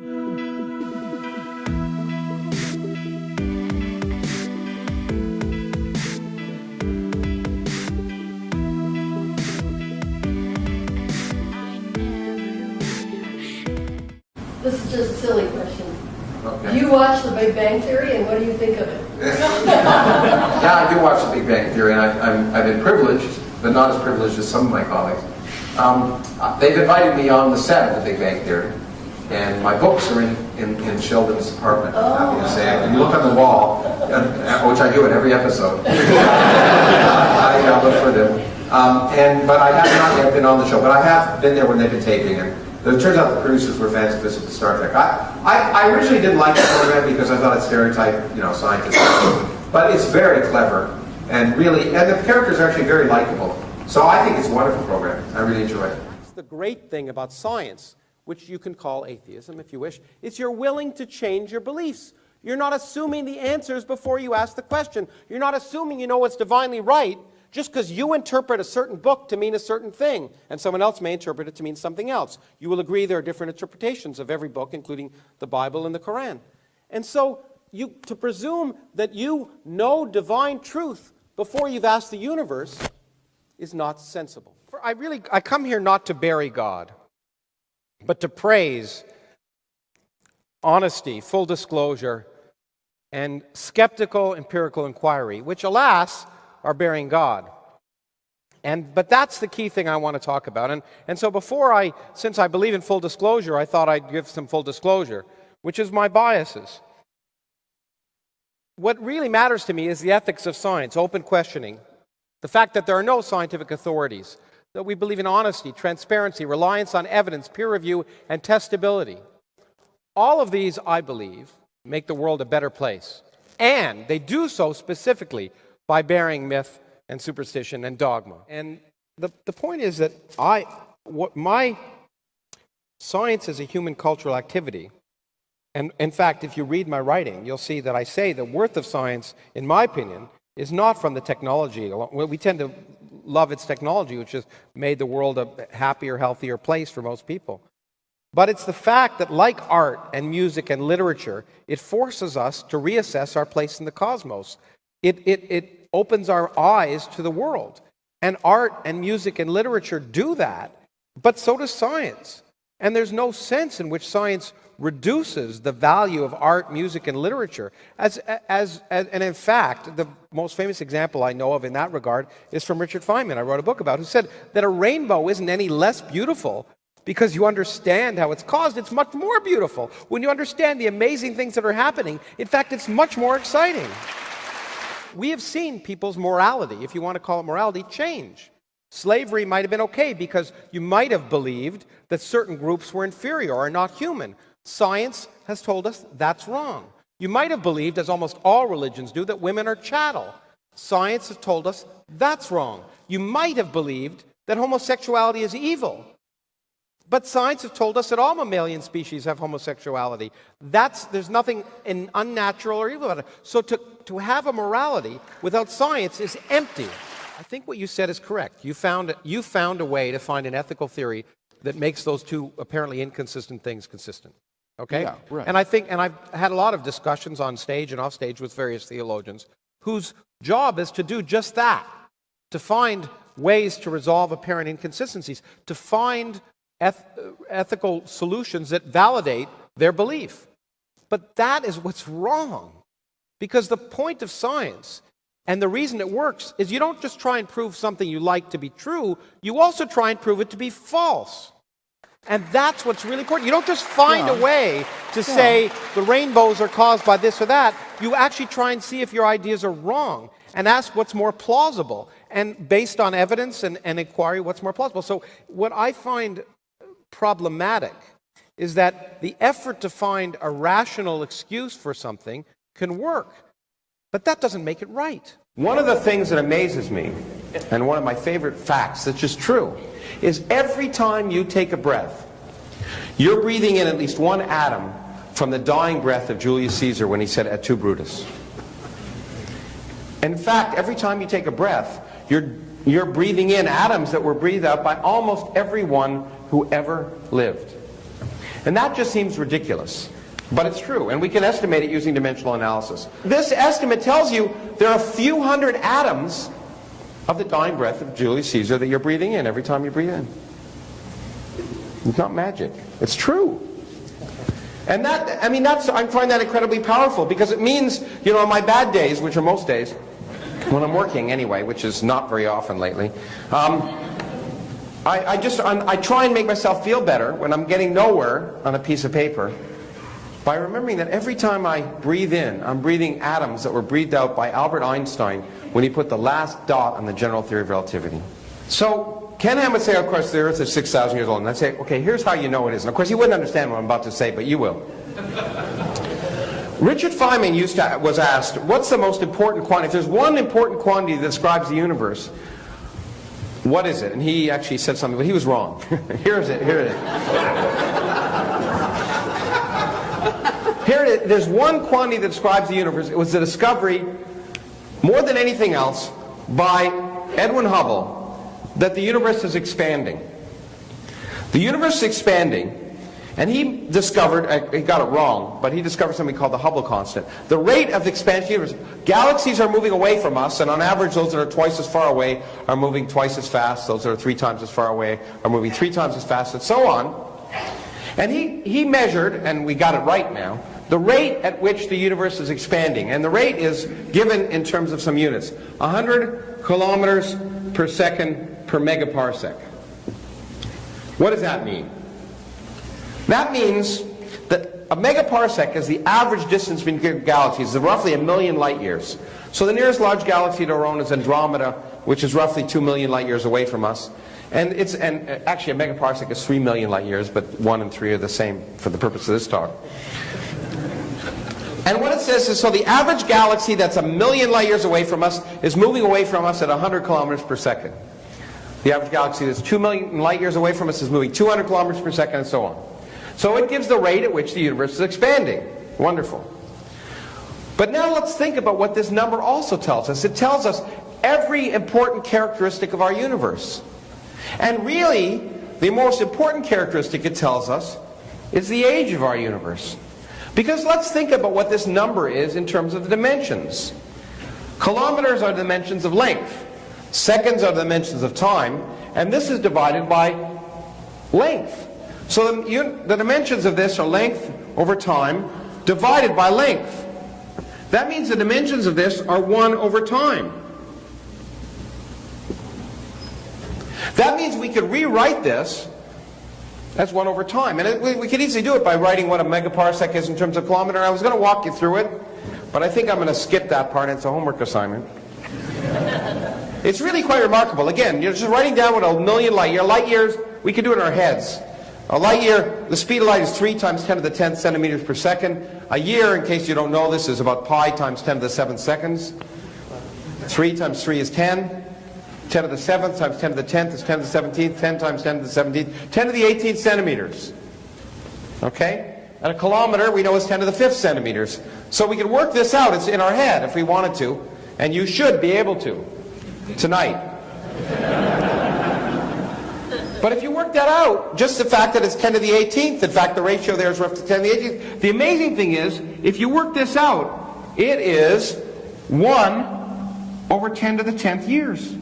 This is just a silly question. Okay. Do you watch The Big Bang Theory, and what do you think of it? Yeah, I do watch The Big Bang Theory, and I've been privileged, but not as privileged as some of my colleagues. They've invited me on the set of The Big Bang Theory, and my books are in Sheldon's apartment, I'm happy to say. And you look on the wall, which I do at every episode. I look for them. But I have not yet been on the show, but I have been there when they've been taping. And it turns out the producers were fans of this at Star Trek. I originally didn't like the program because I thought it stereotyped, scientists. But it's very clever, and the characters are actually very likable. So I think it's a wonderful program. I really enjoy it. The great thing about science, which you can call atheism if you wish, is you're willing to change your beliefs. You're not assuming the answers before you ask the question. You're not assuming you know what's divinely right just because you interpret a certain book to mean a certain thing, and someone else may interpret it to mean something else. You will agree there are different interpretations of every book, including the Bible and the Quran. And so to presume that you know divine truth before you've asked the universe is not sensible. I come here not to bury God, but to praise honesty, full disclosure, and skeptical empirical inquiry, which, alas, are burying God. But that's the key thing I want to talk about. And so since I believe in full disclosure, I thought I'd give some full disclosure, which is my biases. What really matters to me is the ethics of science, open questioning, the fact that there are no scientific authorities, that we believe in honesty, transparency, reliance on evidence, peer review, and testability. All of these, I believe, make the world a better place. And they do so specifically by burying myth and superstition and dogma. And the point is that my science is a human cultural activity. And in fact, if you read my writing, you'll see that I say the worth of science, in my opinion, is not from the technology. We tend to love its technology, which has made the world a happier, healthier place for most people. But it's the fact that, like art and music and literature, it forces us to reassess our place in the cosmos. It opens our eyes to the world. And art and music and literature do that, but so does science. And there's no sense in which science reduces the value of art, music, and literature. And in fact, the most famous example I know of in that regard is from Richard Feynman, I wrote a book about, who said that a rainbow isn't any less beautiful because you understand how it's caused. It's much more beautiful when you understand the amazing things that are happening. In fact, it's much more exciting. We have seen people's morality, if you want to call it morality, change. Slavery might have been okay because you might have believed that certain groups were inferior or not human. Science has told us that's wrong. You might have believed, as almost all religions do, that women are chattel. Science has told us that's wrong. You might have believed that homosexuality is evil. But science has told us that all mammalian species have homosexuality. There's nothing unnatural or evil about it. So to have a morality without science is empty. I think what you said is correct. You found a way to find an ethical theory that makes those two apparently inconsistent things consistent. Okay? Yeah, right. And I've had a lot of discussions on stage and off stage with various theologians whose job is to do just that, to find ways to resolve apparent inconsistencies, to find ethical solutions that validate their belief. But that is what's wrong. Because the point of science and the reason it works is you don't just try and prove something you like to be true, you also try and prove it to be false. And that's what's really important. You don't just find a way to say the rainbows are caused by this or that. You actually try and see if your ideas are wrong and ask what's more plausible. And based on evidence and inquiry, what's more plausible. So what I find problematic is that the effort to find a rational excuse for something can work, but that doesn't make it right. One of the things that amazes me, and one of my favorite facts that's just true, is every time you take a breath, you're breathing in at least one atom from the dying breath of Julius Caesar when he said "Et tu, Brutus." In fact, every time you take a breath, you're breathing in atoms that were breathed out by almost everyone who ever lived. And that just seems ridiculous. But it's true, and we can estimate it using dimensional analysis. This estimate tells you there are a few hundred atoms of the dying breath of Julius Caesar that you're breathing in every time you breathe in. It's not magic. It's true. And that, I mean, I find that incredibly powerful, because it means, you know, on my bad days, which are most days, when I'm working anyway, which is not very often lately, I try and make myself feel better when I'm getting nowhere on a piece of paper by remembering that every time I breathe in, I'm breathing atoms that were breathed out by Albert Einstein when he put the last dot on the general theory of relativity. So Ken Ham would say, of course, the Earth is 6,000 years old. And I'd say, okay, here's how you know it is. And of course, he wouldn't understand what I'm about to say, but you will. Richard Feynman was asked, what's the most important quantity? If there's one important quantity that describes the universe, what is it? And he actually said something, but he was wrong. Here it is. Here it is. There's one quantity that describes the universe. It was the discovery, more than anything else, by Edwin Hubble, that the universe is expanding. The universe is expanding, and he discovered, he got it wrong, but he discovered something called the Hubble constant. The rate of expansion of the universe. Galaxies are moving away from us, and on average those that are twice as far away are moving twice as fast. Those that are 3 times as far away are moving 3 times as fast, and so on. And he measured, and we got it right now, the rate at which the universe is expanding. And the rate is given in terms of some units. 100 kilometers per second per megaparsec. What does that mean? That means that a megaparsec is the average distance between galaxies, of roughly 1 million light years. So the nearest large galaxy to our own is Andromeda, which is roughly 2 million light years away from us. And actually a megaparsec is 3 million light years, but 1 and 3 are the same for the purpose of this talk. And what it says is, so the average galaxy that's 1 million light years away from us is moving away from us at 100 kilometers per second. The average galaxy that's 2 million light years away from us is moving 200 kilometers per second, and so on. So it gives the rate at which the universe is expanding. Wonderful. But now let's think about what this number also tells us. It tells us every important characteristic of our universe. And really, the most important characteristic it tells us is the age of our universe. Because let's think about what this number is in terms of the dimensions. Kilometers are the dimensions of length. Seconds are the dimensions of time. And this is divided by length. So the dimensions of this are length over time divided by length. That means the dimensions of this are 1 over time. That means we could rewrite this as 1 over time. And we could easily do it by writing what a megaparsec is in terms of kilometer. I was going to walk you through it, but I think I'm going to skip that part. It's a homework assignment. It's really quite remarkable. Again, you're just writing down what 1 million light years, we could do it in our heads. A light year, the speed of light is 3 times 10 to the 10th centimeters per second. A year, in case you don't know this, is about pi times 10 to the 7th seconds. 3 times 3 is 10. 10 to the 7th times 10 to the 10th is 10 to the 17th. 10 times 10 to the 17th. 10 to the 18th centimeters. Okay? And a kilometer, we know, is 10 to the 5th centimeters. So we can work this out. It's in our head if we wanted to. And you should be able to. Tonight. But if you work that out, just the fact that it's 10 to the 18th, in fact the ratio there is roughly 10 to the 18th, the amazing thing is, if you work this out, it is 1 over 10 to the 10th years.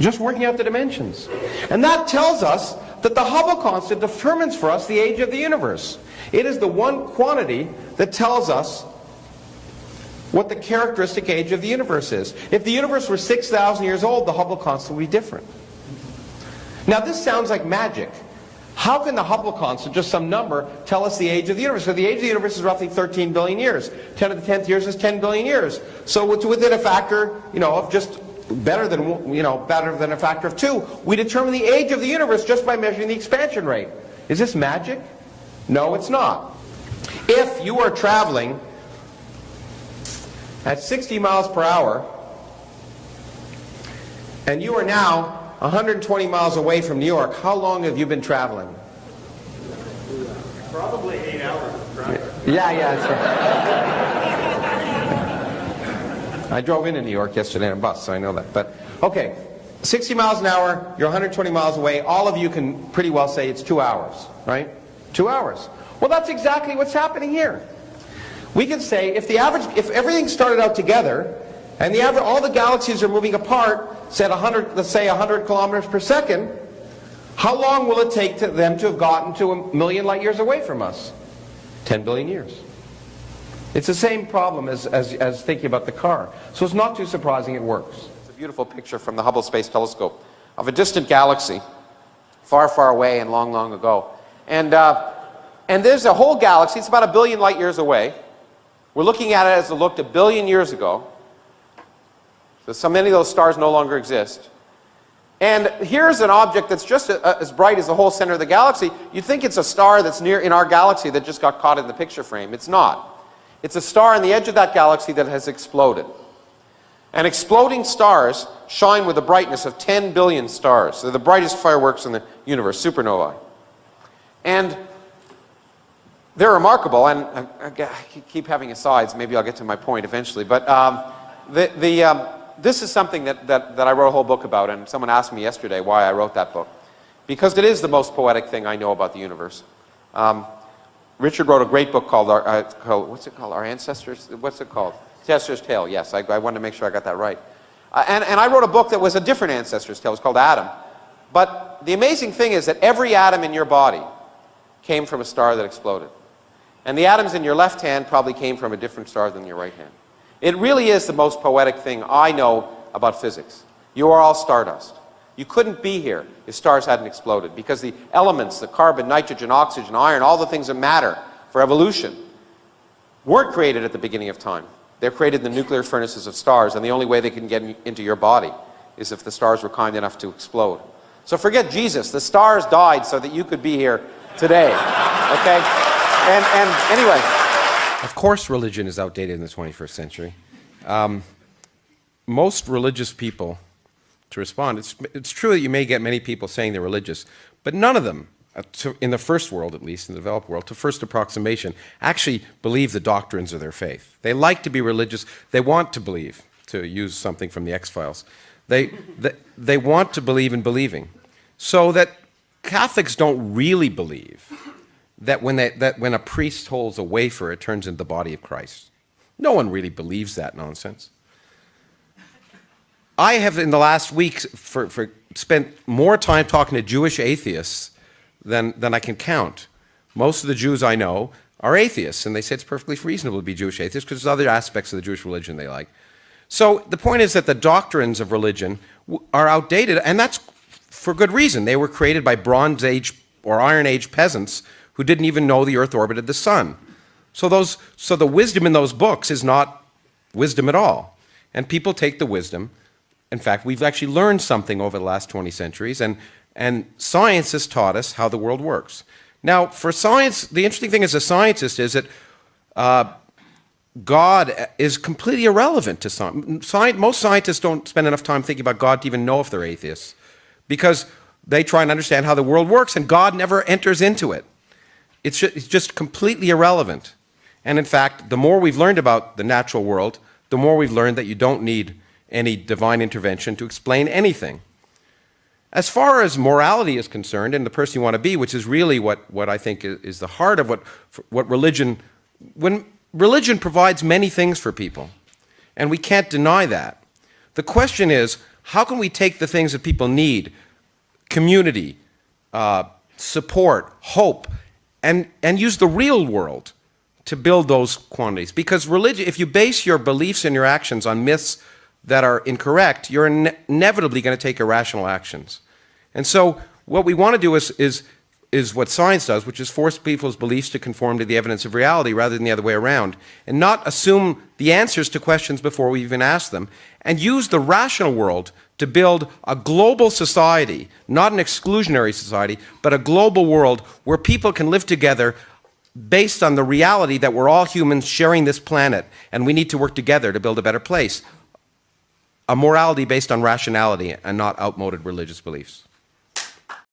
Just working out the dimensions. And that tells us that the Hubble constant determines for us the age of the universe. It is the one quantity that tells us what the characteristic age of the universe is. If the universe were 6,000 years old, the Hubble constant would be different. Now this sounds like magic. How can the Hubble constant, just some number, tell us the age of the universe? So the age of the universe is roughly 13 billion years. 10 to the 10th years is 10 billion years. So it's within a factor, of just better than a factor of 2. We determine the age of the universe just by measuring the expansion rate. Is this magic? No, it's not. If you are traveling at 60 miles per hour, and you are now 120 miles away from New York, how long have you been traveling? Probably 8 hours of driving. Yeah, that's right. I drove into New York yesterday in a bus, so I know that. But, okay, 60 miles an hour, you're 120 miles away. All of you can pretty well say it's 2 hours, right? 2 hours. Well, that's exactly what's happening here. We can say if everything started out together, and all the galaxies are moving apart, let's say 100 kilometers per second, how long will it take them to have gotten to 1,000,000 light years away from us? 10 billion years. It's the same problem as thinking about the car. So it's not too surprising it works. It's a beautiful picture from the Hubble Space Telescope of a distant galaxy, far, far away and long, long ago. And there's a whole galaxy, it's about 1 billion light years away. We're looking at it as it looked 1 billion years ago. So many of those stars no longer exist. And here's an object that's just as bright as the whole center of the galaxy. You'd think it's a star that's near in our galaxy that just got caught in the picture frame. It's not. It's a star on the edge of that galaxy that has exploded. And exploding stars shine with a brightness of 10 billion stars. They're the brightest fireworks in the universe, supernovae. And they're remarkable, and I keep having asides. Maybe I'll get to my point eventually. But this is something that I wrote a whole book about, and someone asked me yesterday why I wrote that book. Because it is the most poetic thing I know about the universe. Richard wrote a great book called, what's it called? Our Ancestors? What's it called? Ancestor's Tale, yes. I wanted to make sure I got that right. And I wrote a book that was a different Ancestor's Tale. It was called Adam. But the amazing thing is that every atom in your body came from a star that exploded. And the atoms in your left hand probably came from a different star than your right hand. It really is the most poetic thing I know about physics. You are all stardust. You couldn't be here if stars hadn't exploded, because the elements, the carbon, nitrogen, oxygen, iron, all the things that matter for evolution weren't created at the beginning of time. They're created in the nuclear furnaces of stars, and the only way they can get into your body is if the stars were kind enough to explode. So forget Jesus. The stars died so that you could be here today. Okay? And anyway. Of course religion is outdated in the 21st century. Most religious people, to respond, it's true that you may get many people saying they're religious, but none of them, in the first world at least, in the developed world, to first approximation, actually believe the doctrines of their faith. They like to be religious. They want to believe, to use something from the X-Files. They want to believe in believing. So that Catholics don't really believe that when a priest holds a wafer, it turns into the body of Christ. No one really believes that nonsense. I have, in the last week, spent more time talking to Jewish atheists than I can count. Most of the Jews I know are atheists, and they say it's perfectly reasonable to be Jewish atheists because there's other aspects of the Jewish religion they like. So the point is that the doctrines of religion are outdated, and that's for good reason. They were created by Bronze Age or Iron Age peasants who didn't even know the Earth orbited the sun. So the wisdom in those books is not wisdom at all. And people take the wisdom. In fact, we've actually learned something over the last 20 centuries, and science has taught us how the world works. Now, for science, the interesting thing as a scientist is that God is completely irrelevant to science. Most scientists don't spend enough time thinking about God to even know if they're atheists, because they try and understand how the world works, and God never enters into it. It's just completely irrelevant. And in fact, the more we've learned about the natural world, the more we've learned that you don't need any divine intervention to explain anything. As far as morality is concerned, and the person you want to be, which is really what I think is the heart of what religion, when religion provides many things for people, and we can't deny that. The question is, how can we take the things that people need, community, support, hope, and use the real world to build those quantities? Because religion, if you base your beliefs and your actions on myths that are incorrect, you're inevitably going to take irrational actions. And so what we want to do is what science does, which is force people's beliefs to conform to the evidence of reality rather than the other way around, and not assume the answers to questions before we even ask them, and use the rational world to build a global society, not an exclusionary society, but a global world where people can live together based on the reality that we're all humans sharing this planet, and we need to work together to build a better place. A morality based on rationality and not outmoded religious beliefs.